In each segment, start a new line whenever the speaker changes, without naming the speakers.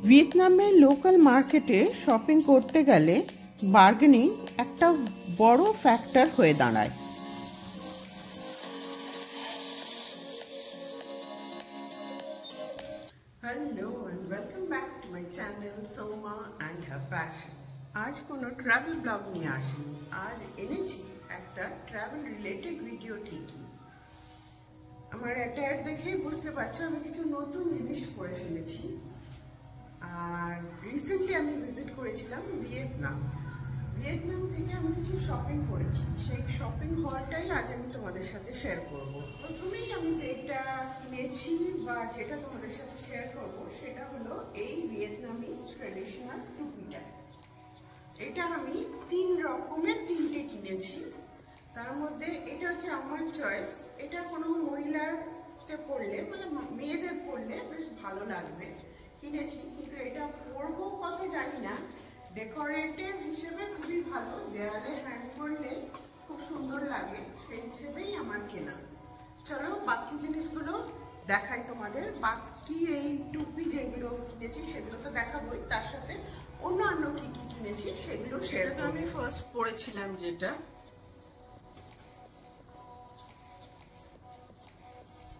ভিয়েতনামের লোকাল মার্কেটে শপিং করতে গেলে বার্গেনিং একটা বড় ফ্যাক্টর হয়ে দাঁড়ায়।
Hello and welcome back to my channel Soma and her passion. আজ কোনো ট্রাভেল ব্লগ নিয়ে আসিনি, আজ এনেছি একটা ট্রাভেল রিলেটেড ভিডিও। ঠিকই আমার অ্যাড দেখেই বুঝতে পারছো আমি কিছু নতুন জিনিস করে ফেলেছি। আর রিসেন্টলি আমি ভিজিট করেছিলাম ভিয়েতনাম থেকে আমি কিছু শপিং করেছি। সেই শপিং হলটাই আজ আমি তোমাদের সাথে শেয়ার করব। প্রথমেই আমি যেটা কিনেছি বা যেটা তোমাদের সাথে শেয়ার করব সেটা হলো এই ভিয়েতনামিজ ট্রেডিশনাল টুপিটা। এটা আমি 3 রকমের 3টে কিনেছি। তার মধ্যে এটা হচ্ছে আমার চয়েস। এটা কোনো মহিলাকে পরলে মানে মেয়েদের পরলে বেশ ভালো লাগবে কিনেছি, কিন্তু এটা পরবো কত জানি না। ডেকোরেটিভ হিসেবে খুবই ভালো, দেওয়ালে হ্যাং করলে খুব সুন্দর লাগে, সেই হিসেবেই আমার কেনা। চলো বাকি জিনিসগুলো দেখাই তোমাদের। বাকি এই টুপি যেগুলো কিনেছি সেগুলো তো দেখাবোই, তার সাথে অন্যান্য কি কি কিনেছি সেগুলো শেয়ার করব। আমি ফার্স্ট পরেছিলাম যেটা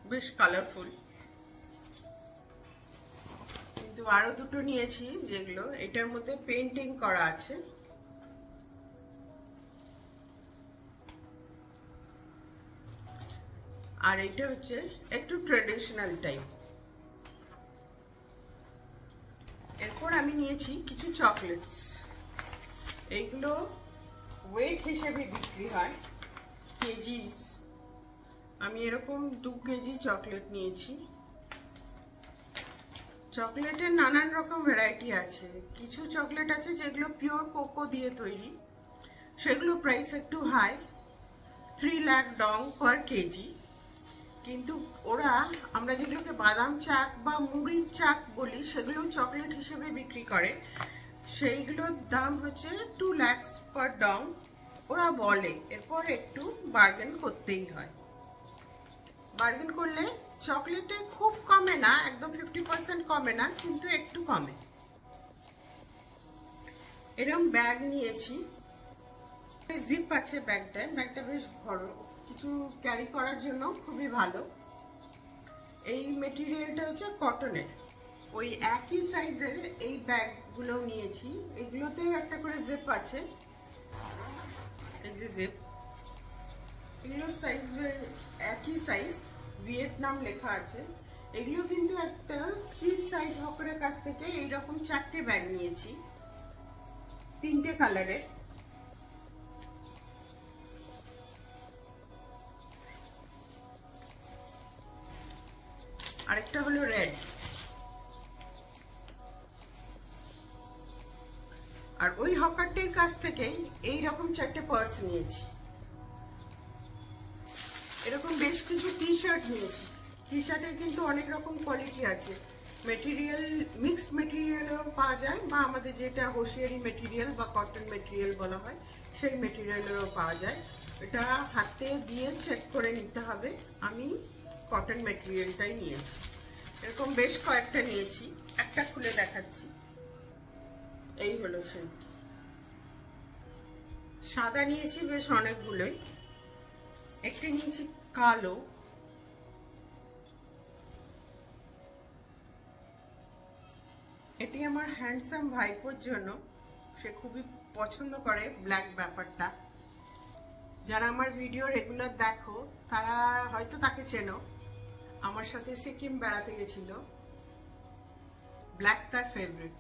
বেশ কালারফুল, কিন্তু আরো দুটো নিয়েছি যেগুলো এটার মধ্যে পেন্টিং করা আছে। আর এটা হচ্ছে একটু ট্রেডিশনাল টাইপ। এরপর আমি নিয়েছি কিছু চকলেটস। এইগুলো ওয়েট হিসেবে বিক্রি হয়, কেজিস। আমি এরকম 2 কেজি চকলেট নিয়েছি। চকলেটের নানান রকম ভ্যারাইটি আছে। কিছু চকলেট আছে যেগুলো পিওর কোকো দিয়ে তৈরি, সেগুলো প্রাইস একটু হাই, 3 লাখ ডং পার কেজি। কিন্তু ওরা আমরা যেগুলোকে বাদাম চাক বা মুড়ির চাক বলি সেগুলো চকলেট হিসেবে বিক্রি করে, সেইগুলোর দাম হচ্ছে 2 লাখ পার ডং ওরা বলে। এরপর একটু বার্গেন করতেই হয়। বার্গেন করলে চকলেটে খুব কমে না, একদম 50% কমে না, কিন্তু একটু কমে। এরকম ব্যাগ নিয়েছি, জিপ আছে ব্যাগটায়। ব্যাগটা বেশ বড়, কিছু ক্যারি করার জন্য খুবই ভালো। এই মেটেরিয়ালটা হচ্ছে কটনের। ওই একই সাইজের এই ব্যাগগুলো নিয়েছি। এগুলোতেও একটা করে জিপ আছে, এই যে জিপ। এগুলোর সাইজ একই সাইজ, ভিয়েতনাম লেখা আছে। এগুলো কিন্তু একটা স্ট্রিট সাইড হকারের কাছ থেকে এইরকম 4টে ব্যাগ নিয়েছি, 3টে কালারের। আরেকটা হলো রেড। আর ওই হকারটির কাছ থেকে এইরকম 4টে পার্স নিয়েছি। এরকম বেশ কিছু টি শার্ট নিয়েছি। টি শার্টের কিন্তু অনেক রকম কোয়ালিটি আছে। মেটেরিয়াল মিক্সড মেটেরিয়ালও পাওয়া যায়, বা আমাদের যেটা হোশিয়ারি মেটেরিয়াল বা কটন মেটেরিয়াল বলা হয় সেই মেটেরিয়ালেরও পাওয়া যায়। এটা হাতে দিয়ে চেক করে নিতে হবে। আমি কটন মেটেরিয়ালটাই নিয়েছি। এরকম বেশ কয়েকটা নিয়েছি, একটা খুলে দেখাচ্ছি। এই হলো সেই সাদা নিয়েছি বেশ অনেকগুলোই। একটা নিয়েছি কালো। এটি আমার হ্যান্ডসাম ভাইপোর জন্য, সে খুবই পছন্দ করে ব্ল্যাক ব্যাপারটা। যারা আমার ভিডিও রেগুলার দেখো তারা হয়তো তাকে চেনো, আমার সাথে সিকিম বেড়াতে গেছিল, ব্ল্যাক তার ফেভারিট।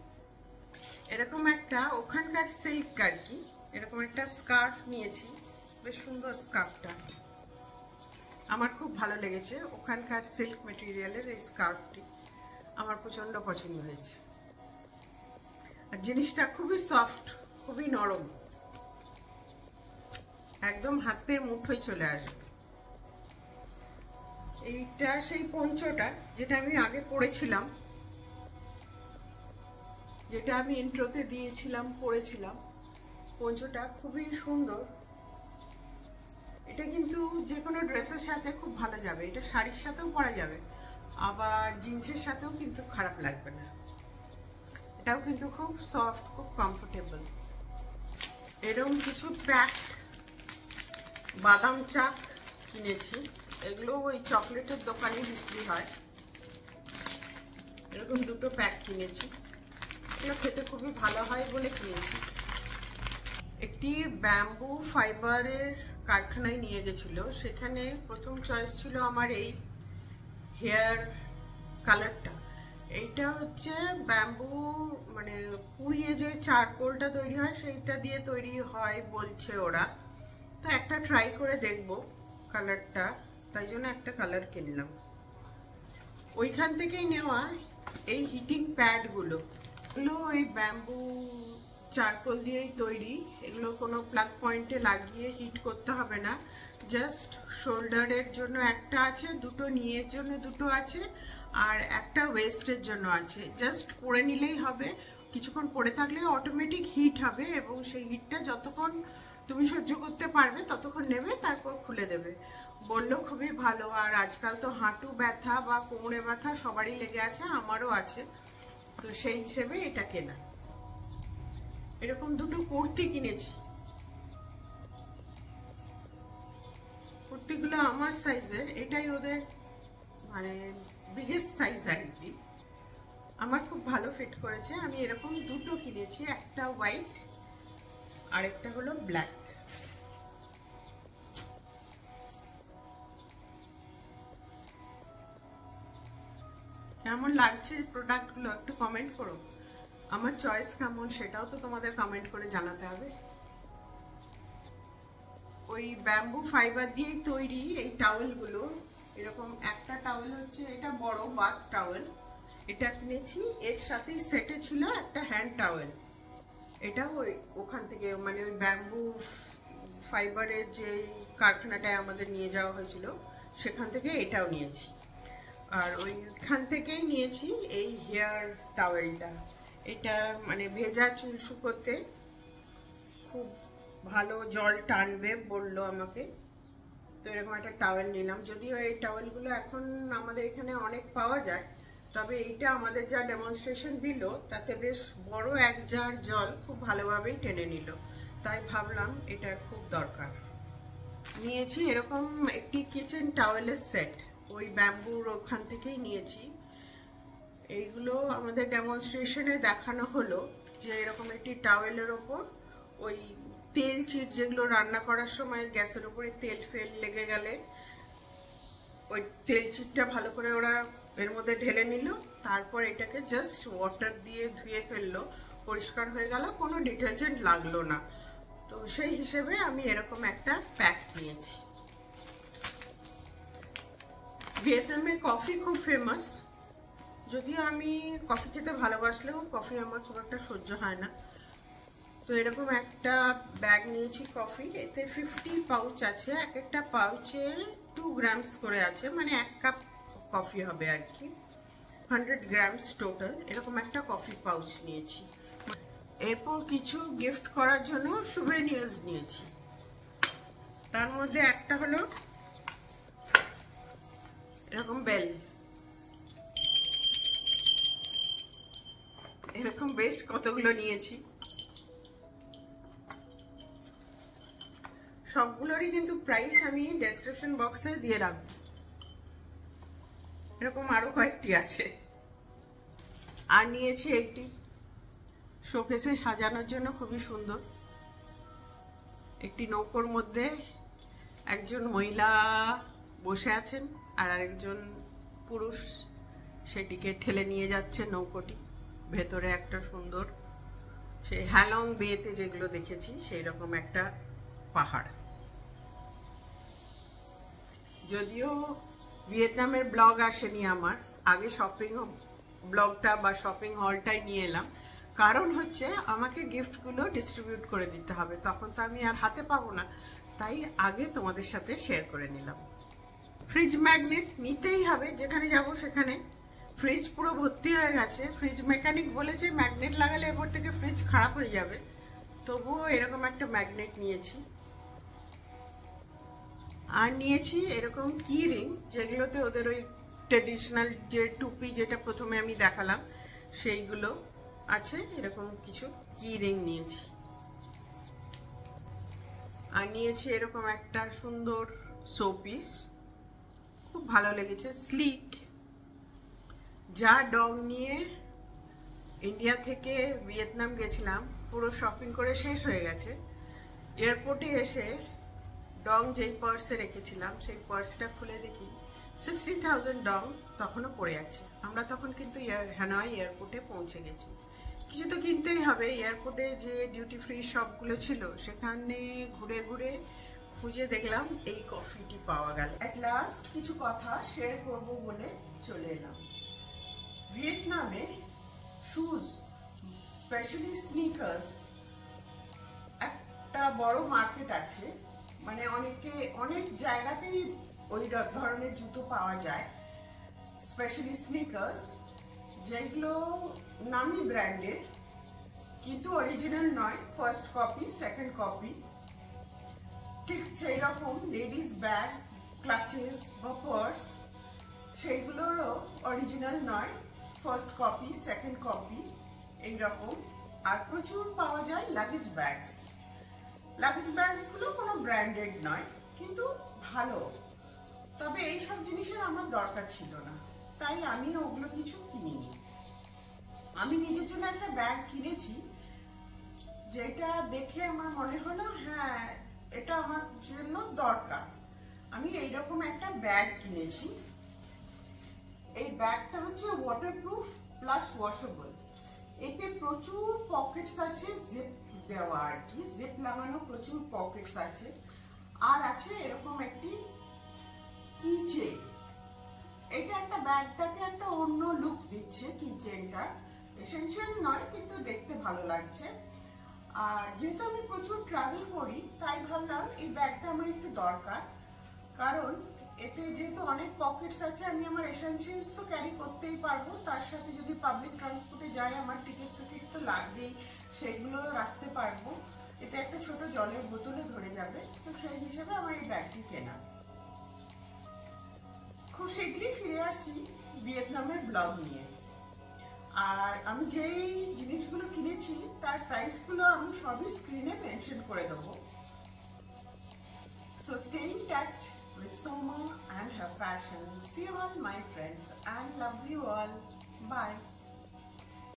এরকম একটা ওখানকার সিল্ক আর কি, এরকম একটা স্কার্ফ নিয়েছি। বেশ সুন্দর স্কার্ফটা, আমার খুব ভালো লেগেছে। ওখানকার সিল্ক মেটেরিয়ালের এই স্কার্ফটি আমার প্রচন্ড পছন্দ হয়েছে। আর জিনিসটা খুবই সফট, খুবই নরম, একদম হাতের মুঠোয় চলে আসে। এইটা সেই পঞ্চটা যেটা আমি আগে পরেছিলাম, যেটা আমি ইন্ট্রোতে দিয়েছিলাম, পরেছিলাম। পঞ্চটা খুবই সুন্দর। এটা কিন্তু যে কোনো ড্রেসের সাথে খুব ভালো যাবে। এটা শাড়ির সাথেও পরা যাবে, আবার জিন্সের সাথেও কিন্তু খারাপ লাগবে না। এটাও কিন্তু খুব সফট, খুব কমফোর্টেবল। এরকম কিছু প্যাক বাদাম চাক কিনেছি, এগুলো ওই চকলেটের দোকানে বিক্রি হয়। এরকম দুটো প্যাক কিনেছি, এগুলো খেতে খুবই ভালো হয় বলে কিনেছি। একটি ব্যাম্বু ফাইবারের কারখানায় নিয়ে গেছিল, সেখানে প্রথম চয়েস ছিল আমার এই হেয়ার কালারটা। এইটা হচ্ছে ব্যাম্বু মানে পুড়িয়ে যে চারকোলটা তৈরি হয় সেইটা দিয়ে তৈরি হয় বলছে ওরা। তো একটা ট্রাই করে দেখবো কালারটা, তাই জন্য একটা কালার কিনলাম। ওইখান থেকেই নেওয়া এই হিটিং প্যাডগুলো, এগুলো ওই ব্যাম্বু চারকোল দিয়েই তৈরি। এগুলো কোনো প্লাগ পয়েন্টে লাগিয়ে হিট করতে হবে না, জাস্ট শোল্ডারের জন্য একটা আছে, দুটো নিয়ের জন্য দুটো আছে, আর একটা ওয়েস্টের জন্য আছে। জাস্ট পরে নিলেই হবে, কিছুক্ষণ পরে থাকলে অটোমেটিক হিট হবে এবং সেই হিটটা যতক্ষণ তুমি সহ্য করতে পারবে ততক্ষণ নেবে, তারপর খুলে দেবে। বললো খুবই ভালো। আর আজকাল তো হাঁটু ব্যথা বা কোমরে ব্যথা সবারই লেগে আছে, আমারও আছে, তো সেই হিসেবে এটা কেনা। এরকম দুটো কুর্তি কিনেছি, কুর্তিগুলো আমার সাইজের, এটাই ওদের মানে বিগেস্ট সাইজ আর কি। আমার খুব ভালো ফিট করেছে। আমি এরকম দুটো কিনেছি, একটা হোয়াইট আর একটা হলো ব্ল্যাক। কেমন লাগছে প্রোডাক্টগুলো একটু কমেন্ট করো। আমার চয়েস কেমন সেটাও তো তোমাদের কমেন্ট করে জানাতে হবে। ওই ব্যাম্বু ফাইবার দিয়েই তৈরি এই টাওয়েলগুলো। এরকম একটা টাওয়েল হচ্ছে, এটা বড় বাথ টাওয়েল, এটা কিনেছি। এর সাথেই সেটে ছিল একটা হ্যান্ড টাওয়েল, এটা ওই ওখান থেকে মানে ওই ব্যাম্বু ফাইবারের যে কারখানাটায় আমাদের নিয়ে যাওয়া হয়েছিল সেখান থেকে এটাও নিয়েছি। আর ওইখান থেকেই নিয়েছি এই হেয়ার টাওয়েলটা। এটা মানে ভেজা চুল শুকোতে খুব ভালো, জল টানবে বললো আমাকে, তো এরকম একটা টাওয়েল নিলাম। যদিও এই টাওয়েলগুলো এখন আমাদের এখানে অনেক পাওয়া যায়, তবে এইটা আমাদের যা ডেমনস্ট্রেশন দিল তাতে বেশ বড় এক জার জল খুব ভালোভাবেই টেনে নিল, তাই ভাবলাম এটা খুব দরকার। নিয়েছি এরকম একটি কিচেন টাওয়েলের সেট, ওই ব্যাম্বুর ওখান থেকেই নিয়েছি। এইগুলো আমাদের ডেমনস্ট্রেশনে দেখানো হলো যে এরকম একটি টাওয়েলের ওপর ওই তেল চিট, যেগুলো রান্না করার সময় গ্যাসের উপরে তেল ফেল লেগে গেলে ওই তেল চিটটা ভালো করে ওরা এর মধ্যে ঢেলে নিল, তারপর এটাকে জাস্ট ওয়াটার দিয়ে ধুয়ে ফেললো, পরিষ্কার হয়ে গেল, কোনো ডিটারজেন্ট লাগলো না। তো সেই হিসেবে আমি এরকম একটা প্যাক নিয়েছি। ভিয়েতনামে কফি খুব ফেমাস, যদিও আমি কফি খেতে ভালোবাসলেও কফি আমার খুব একটা সহ্য হয় না। তো এরকম একটা ব্যাগ নিয়েছি কফি, এতে 50 পাউচ আছে, এক একটা পাউচে 2 গ্রামস করে আছে, মানে 1 কাপ কফি হবে আর কি, 100 গ্রামস টোটাল। এরকম একটা কফি পাউচ নিয়েছি। এরপর কিছু গিফট করার জন্য সুভেনিয়ার্স নিয়েছি, তার মধ্যে একটা হলো এরকম বেল, এরকম বেশ কতগুলো নিয়েছি। সবগুলোরই কিন্তু প্রাইস আমি ডেসক্রিপশন বক্সে দিয়ে রাখবো। এরকম আরো কয়েকটি আছে। আর নিয়েছি একটি শোকেসে সাজানোর জন্য, খুবই সুন্দর একটি নৌকোর মধ্যে একজন মহিলা বসে আছেন আর আরেকজন পুরুষ সেটিকে ঠেলে নিয়ে যাচ্ছে নৌকোটি। ভেতরে একটা সুন্দর সেই হ্যালং বেতে যেগুলো দেখেছি সেই রকম একটা পাহাড়। যদিও ভিয়েতনামের ব্লগ আসেনি আমার, আগে শপিং ব্লগটা বা শপিং হলটাই নিয়ে এলাম, কারণ হচ্ছে আমাকে গিফটগুলো ডিস্ট্রিবিউট করে দিতে হবে, তখন তো আমি আর হাতে পাবো না, তাই আগে তোমাদের সাথে শেয়ার করে নিলাম। ফ্রিজ ম্যাগনেট নিতেই হবে, যেখানে যাব সেখানে। ফ্রিজ পুরো ভর্তি হয়ে গেছে, ফ্রিজ মেকানিক বলেছে ম্যাগনেট লাগালে এরপর থেকে ফ্রিজ খারাপ হয়ে যাবে, তবুও এরকম একটা ম্যাগনেট নিয়েছি। আর নিয়েছি এরকম কি রিং, যেগুলোতে ওদের ওই ট্রেডিশনাল যে টুপি যেটা প্রথমে আমি দেখালাম সেইগুলো, আছে এরকম কিছু কি রিং নিয়েছি, আর নিয়েছি এরকম একটা সুন্দর শোপিস, খুব ভালো লেগেছে, স্লিক। যা ডং নিয়ে ইন্ডিয়া থেকে ভিয়েতনাম গেছিলাম, পুরো শপিং করে শেষ হয়ে গেছে। এয়ারপোর্টে এসে ডং যেই পার্সে রেখেছিলাম সেই পার্সটা খুলে দেখি 60,000 ডং তখনও পড়ে আছে। আমরা তখন কিন্তু হানয় এয়ারপোর্টে পৌঁছে গেছি। কিছু তো কিনতেই হবে। এয়ারপোর্টে যে ডিউটি ফ্রি শপগুলো ছিল সেখানে ঘুরে ঘুরে খুঁজে দেখলাম এই কফিটি পাওয়া গেল। অ্যাট লাস্ট কিছু কথা শেয়ার করব বলে চলে এলাম। ভিয়েতনামে শুজ, স্পেশালি স্নিকার্স, একটা বড় মার্কেট আছে। মানে অনেক জায়গাতেই ওই ধরনের জুতো পাওয়া যায়, স্পেশালি স্নিকার্স, যেগুলো নামি ব্র্যান্ডের কিন্তু অরিজিনাল নয়, ফার্স্ট কপি সেকেন্ড কপি। ঠিক সেই রকম লেডিস ব্যাগ, ক্লাচেস বা পার্স, সেইগুলোরও অরিজিনাল নয়, ফার্স্ট কপি সেকেন্ড কপি এইরকম। আর প্রচুর পাওয়া যায় লাগেজ ব্যাগস। লাগেজ ব্যাগসগুলো কোনো ব্র্যান্ডেড নয় কিন্তু ভালো, তবে এইসব জিনিসের আমার দরকার ছিল না, তাই আমি ওগুলো কিছু কিনিনি। আমি নিজের জন্য একটা ব্যাগ কিনেছি, যেটা দেখে আমার মনে হলো হ্যাঁ এটা আমার জন্য দরকার। আমি এইরকম একটা ব্যাগ কিনেছি। এই ব্যাগটা হচ্ছে ওয়াটারপ্রুফ প্লাস ওয়াশেবল। এতে প্রচুর পকেটস আছে, জিপ দেওয়া আর কি, জিপ লাগানো প্রচুর পকেটস আছে। আর আছে এরকম একটি কি চেইন। এটা একটা ব্যাগটাকে একটা অন্য লুক দিচ্ছে। কি চেইনটা এসেনশিয়াল নয় কিন্তু দেখতে ভালো লাগছে। আর যেহেতু আমি প্রচুর ট্রাভেল করি তাই ভাবলাম এই ব্যাগটা আমার একটু দরকার, কারণ এতে যেহেতু অনেক পকেটস আছে আমি আমার এসেনশিয়াল তো ক্যারি করতেই পারবো, তার সাথে যদি পাবলিক ট্রান্সপোর্টে যাই আমার টিকিট তো লাগবেই, সেগুলো রাখতে পারবো। এতে একটা ছোট জলের বোতলে ধরে যাবে, তো সেই হিসেবে আমার এই ব্যাগটি কেনা। খুব শীঘ্রই ফিরে আসছি ভিয়েতনামের ব্লগ নিয়ে। আর আমি যেই জিনিসগুলো কিনেছি তার প্রাইসগুলো আমি সবই স্ক্রিনে মেনশন করে দেবো। So stay in touch with Soma and her passion. See you all my friends and love you all. Bye.